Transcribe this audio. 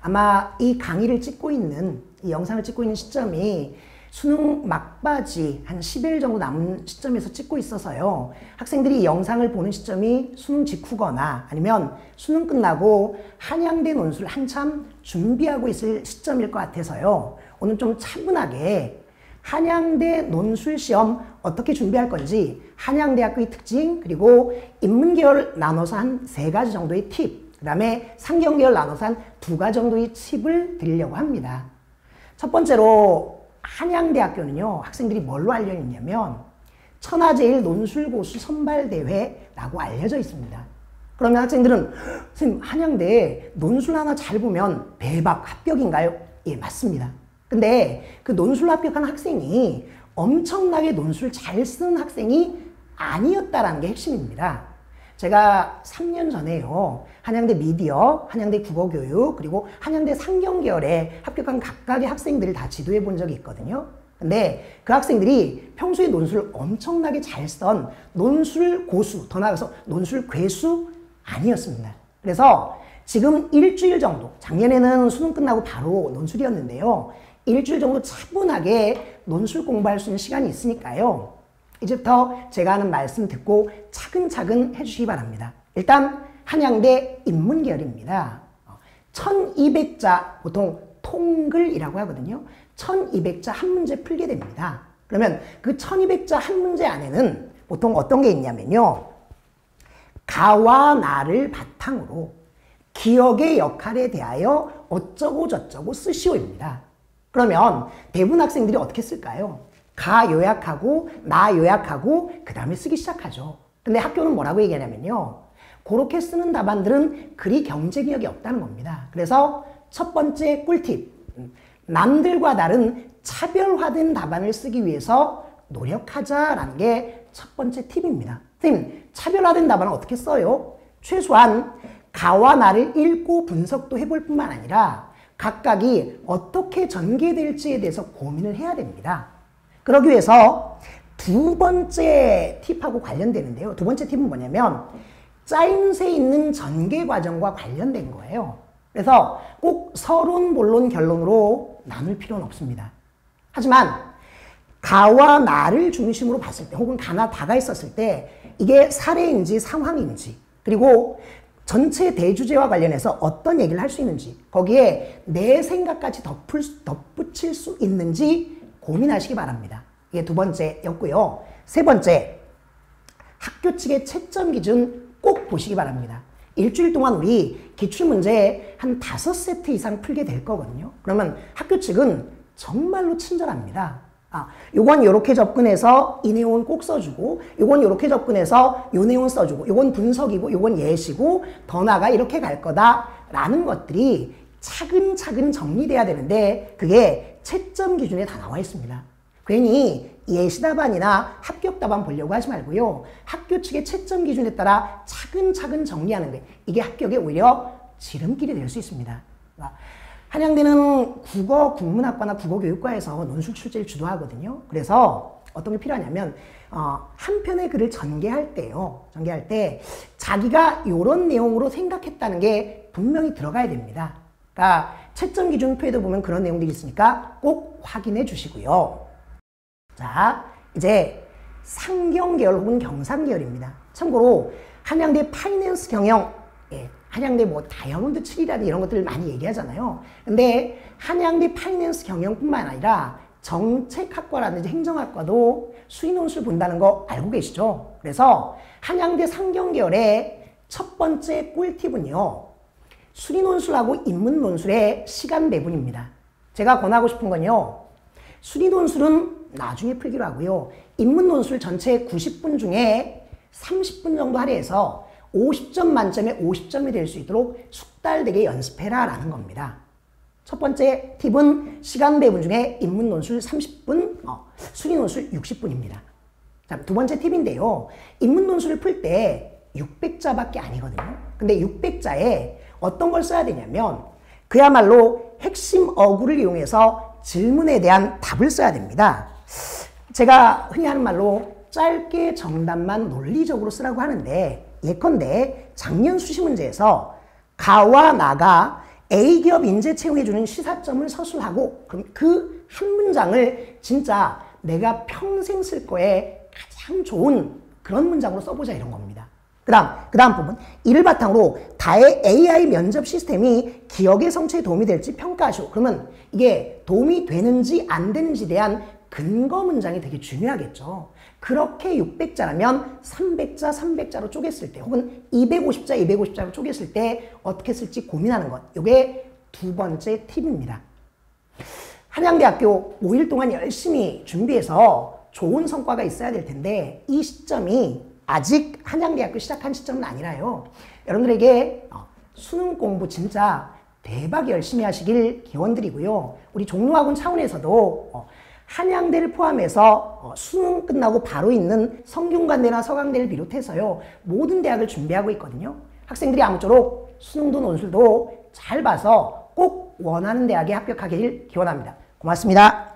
아마 이 강의를 찍고 있는, 이 영상을 찍고 있는 시점이 수능 막바지 한 10일 정도 남은 시점에서 찍고 있어서요. 학생들이 이 영상을 보는 시점이 수능 직후거나 아니면 수능 끝나고 한양대 논술 한참 준비하고 있을 시점일 것 같아서요. 오늘 좀 차분하게 한양대 논술 시험 어떻게 준비할 건지, 한양대학교의 특징, 그리고 인문계열 나눠서 한 3가지 정도의 팁, 그 다음에 상경계열 나눠서 한 2가지 정도의 팁을 드리려고 합니다. 첫 번째로 한양대학교는요, 학생들이 뭘로 알려있냐면 천하제일 논술고수 선발대회라고 알려져 있습니다. 그러면 학생들은 선생님, 한양대 논술 하나 잘 보면 대박 합격인가요? 예, 맞습니다. 근데 그 논술 합격한 학생이 엄청나게 논술 잘 쓰는 학생이 아니었다라는 게 핵심입니다. 제가 3년 전에요, 한양대 미디어, 한양대 국어교육, 그리고 한양대 상경계열에 합격한 각각의 학생들을 다 지도해 본 적이 있거든요. 근데 그 학생들이 평소에 논술을 엄청나게 잘 쓴 논술 고수, 더 나아가서 논술 괴수 아니었습니다. 그래서 지금 일주일 정도, 작년에는 수능 끝나고 바로 논술이었는데요. 일주일 정도 차분하게 논술 공부할 수 있는 시간이 있으니까요. 이제부터 제가 하는 말씀 듣고 차근차근 해주시기 바랍니다. 일단 한양대 인문계열입니다. 1200자, 보통 통글이라고 하거든요. 1200자 한 문제 풀게 됩니다. 그러면 그 1200자 한 문제 안에는 보통 어떤 게 있냐면요. 가와 나를 바탕으로 기억의 역할에 대하여 어쩌고 저쩌고 쓰시오입니다. 그러면 대부분 학생들이 어떻게 쓸까요? 가 요약하고 나 요약하고 그 다음에 쓰기 시작하죠. 근데 학교는 뭐라고 얘기하냐면요. 그렇게 쓰는 답안들은 그리 경쟁력이 없다는 겁니다. 그래서 첫 번째 꿀팁, 남들과 다른 차별화된 답안을 쓰기 위해서 노력하자라는 게 첫 번째 팁입니다. 선생님, 차별화된 답안은 어떻게 써요? 최소한 가와 나를 읽고 분석도 해볼 뿐만 아니라 각각이 어떻게 전개될지에 대해서 고민을 해야 됩니다. 그러기 위해서 두 번째 팁하고 관련되는데요. 두 번째 팁은 뭐냐면 짜임새 있는 전개 과정과 관련된 거예요. 그래서 꼭 서론, 본론, 결론으로 나눌 필요는 없습니다. 하지만 가와 나를 중심으로 봤을 때, 혹은 가나 다가 있었을 때 이게 사례인지 상황인지, 그리고 전체 대주제와 관련해서 어떤 얘기를 할 수 있는지, 거기에 내 생각까지 덧붙일 수 있는지 고민하시기 바랍니다. 이게 두 번째였고요. 세 번째, 학교 측의 채점 기준 꼭 보시기 바랍니다. 일주일 동안 우리 기출문제 한 5세트 이상 풀게 될 거거든요. 그러면 학교 측은 정말로 친절합니다. 요건 요렇게 접근해서 이 내용은 꼭 써주고, 요건 요렇게 접근해서 요 내용 써주고, 요건 분석이고, 요건 예시고, 더 나아가 이렇게 갈 거다라는 것들이 차근차근 정리돼야 되는데 그게 채점 기준에 다 나와 있습니다. 괜히 예시답안이나 합격답안 보려고 하지 말고요. 학교 측의 채점 기준에 따라 차근차근 정리하는 게, 이게 합격에 오히려 지름길이 될 수 있습니다. 한양대는 국어 국문학과나 국어교육과에서 논술 출제를 주도하거든요. 그래서 어떤 게 필요하냐면 한 편의 글을 전개할 때요. 전개할 때 자기가 이런 내용으로 생각했다는 게 분명히 들어가야 됩니다. 그러니까 채점 기준표에도 보면 그런 내용들이 있으니까 꼭 확인해 주시고요. 자, 이제 상경계열 혹은 경상계열입니다. 참고로 한양대 파이낸스 경영, 한양대 뭐 다이아몬드 7이라든지 이런 것들을 많이 얘기하잖아요. 근데 한양대 파이낸스 경영뿐만 아니라 정책학과라든지 행정학과도 수의논술 본다는 거 알고 계시죠? 그래서 한양대 상경계열의 첫 번째 꿀팁은요. 수리논술하고 인문논술의 시간 배분입니다. 제가 권하고 싶은 건요. 수리논술은 나중에 풀기로 하고요. 인문논술 전체 90분 중에 30분 정도 할애해서 50점 만점에 50점이 될 수 있도록 숙달되게 연습해라 라는 겁니다. 첫 번째 팁은 시간 배분 중에 인문논술 30분, 수리논술 60분입니다. 자, 두 번째 팁인데요. 인문논술을 풀 때 600자밖에 아니거든요. 근데 600자에 어떤 걸 써야 되냐면 그야말로 핵심 어구를 이용해서 질문에 대한 답을 써야 됩니다. 제가 흔히 하는 말로 짧게 정답만 논리적으로 쓰라고 하는데, 예컨대 작년 수시 문제에서 가와 나가 A기업 인재 채용해주는 시사점을 서술하고 그럼 그 한 문장을 진짜 내가 평생 쓸 거에 가장 좋은 그런 문장으로 써보자 이런 겁니다. 그 다음 부분. 이를 바탕으로 다의 AI 면접 시스템이 기억의 성취에 도움이 될지 평가하시오. 그러면 이게 도움이 되는지 안 되는지에 대한 근거 문장이 되게 중요하겠죠. 그렇게 600자라면 300자, 300자로 쪼갰을 때 혹은 250자, 250자로 쪼갰을 때 어떻게 쓸지 고민하는 것. 이게 두 번째 팁입니다. 한양대학교 5일 동안 열심히 준비해서 좋은 성과가 있어야 될 텐데 이 시점이 아직 한양대학교 시작한 시점은 아니라요. 여러분들에게 수능 공부 진짜 대박 열심히 하시길 기원드리고요. 우리 종로학원 차원에서도 한양대를 포함해서 수능 끝나고 바로 있는 성균관대나 서강대를 비롯해서요. 모든 대학을 준비하고 있거든요. 학생들이 아무쪼록 수능도 논술도 잘 봐서 꼭 원하는 대학에 합격하길 기원합니다. 고맙습니다.